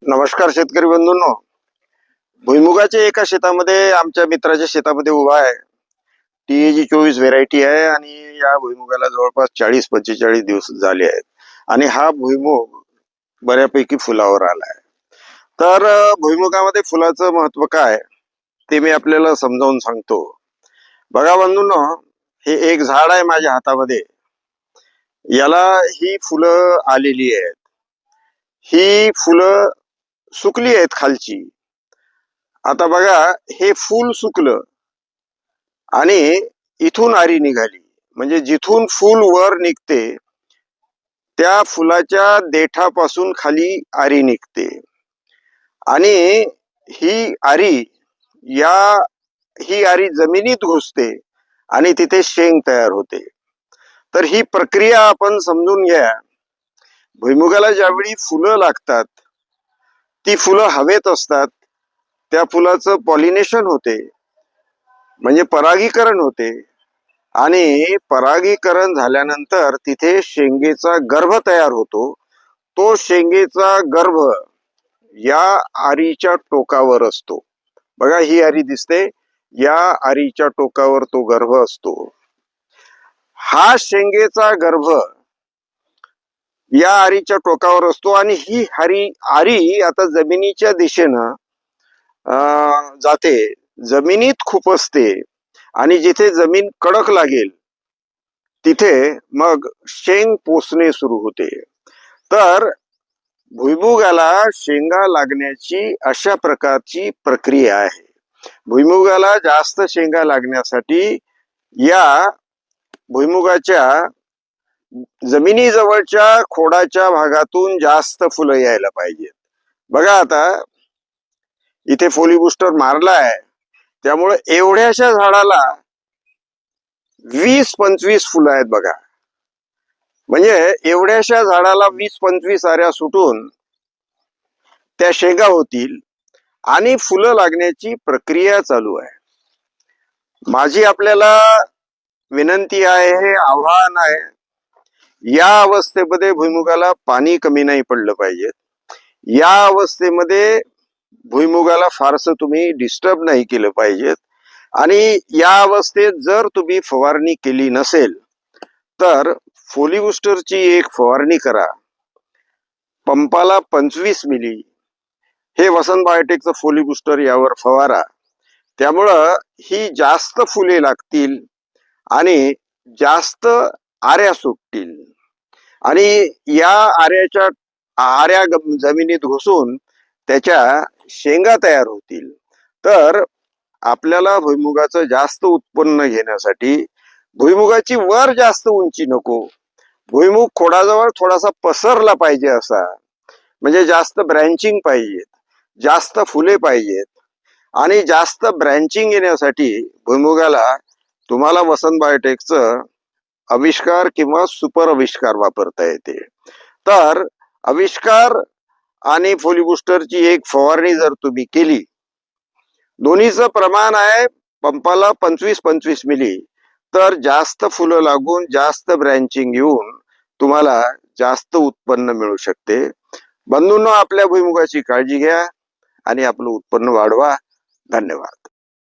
नमस्कार शेतकरी बंधूंनो. भुईमुगाच्या एका शेतामध्ये आमच्या मित्राच्या शेतामध्ये उभा आहे. TAG 24 व्हेरायटी आहे आणि या भुईमुगाला जवळपास 40-45 दिवस झाले आहेत आणि हा भुईमुग बऱ्यापैकी फुलावर आलाय. तर भुईमुगामध्ये फुलाचं महत्व काय ते मी आपल्याला समजावून सांगतो. बघा बंधूंनो, हे एक झाड आहे माझ्या हातामध्ये. याला ही फुलं आलेली आहेत. ही फुलं सुकली आहेत खालची. आता बघा, हे फूल सुकलं आणि इथून आरी निघाली. म्हणजे जिथून फूल वर निघते त्या फुलाच्या देठापासून खाली आरी निघते आणि ही आरी जमिनीत घुसते आणि तिथे शेंग तयार होते. तर ही प्रक्रिया आपण समजून घ्या. भुईमुगाला ज्यावेळी फुलं लागतात, ती फुलं हवेत असतात. त्या फुलाचं पॉलिनेशन होते, म्हणजे परागीकरण होते आणि परागीकरण झाल्यानंतर तिथे शेंगेचा गर्भ तयार होतो. तो शेंगेचा गर्भ या आरीच्या टोकावर असतो. बघा, ही आरी दिसते, या आरीच्या टोकावर तो गर्भ असतो. हा शेंगेचा गर्भ या आरीच्या टोकावर असतो आणि ही आरी आता जमिनीच्या दिशेनं जाते, जमिनीत खुपसते आणि जिथे जमीन कडक लागेल तिथे मग शेंग पोसणे सुरू होते. तर भुईमुगाला शेंगा लागण्याची अशा प्रकारची प्रक्रिया आहे. भुईमुगाला जास्त शेंगा लागण्यासाठी या भुईमुगाच्या जमिनीजवळच्या खोडाच्या भागातून जास्त फुलं यायला पाहिजेत. बघा, आता इथे फोली बुस्टर मारलाय, त्यामुळे एवढ्याशा झाडाला 20-25 फुलं आहेत. बघा, म्हणजे एवढ्याशा झाडाला 20-25 आऱ्या सुटून त्या शेंगा होतील आणि फुलं लागण्याची प्रक्रिया चालू आहे. माझी आपल्याला विनंती आहे, हे आव्हान आहे, या अवस्थेमध्ये भुईमुगाला पाणी कमी नाही पडलं पाहिजे. या अवस्थेमध्ये भुईमुगाला फारसं तुम्ही डिस्टर्ब नाही केलं पाहिजेत आणि या अवस्थेत जर तुम्ही फवारणी केली नसेल तर फोली बुस्टरची एक फवारणी करा. पंपाला 25 मिली हे वसंत बायोटेकचं फोली बुस्टर यावर फवारा. त्यामुळं ही जास्त फुले लागतील आणि जास्त आऱ्या सुटतील आणि या आऱ्या जमिनीत घुसून त्याच्या शेंगा तयार होतील. तर आपल्याला भुईमुगाचं जास्त उत्पन्न घेण्यासाठी भुईमुगाची वर जास्त उंची नको, भुईमुग खोडाजवळ थोडासा पसरला पाहिजे असा, म्हणजे जास्त ब्रँचिंग पाहिजेत, जास्त फुले पाहिजेत. आणि जास्त ब्रँचिंग येण्यासाठी भुईमुगाला तुम्हाला वसंत बायोटेकचं आविष्कार किंवा सुपर आविष्कार वापरता येते. तर आविष्कार आणि फोली बुस्टरची एक फवारणी जर तुम्ही केली, दोन्हीचं प्रमाण आहे पंपाला 25-25 मिली, तर जास्त फुलं लागून जास्त ब्रँचिंग येऊन तुम्हाला जास्त उत्पन्न मिळू शकते. बंधूंनो, आपल्या भुईमुगाची काळजी घ्या आणि आपलं उत्पन्न वाढवा. धन्यवाद.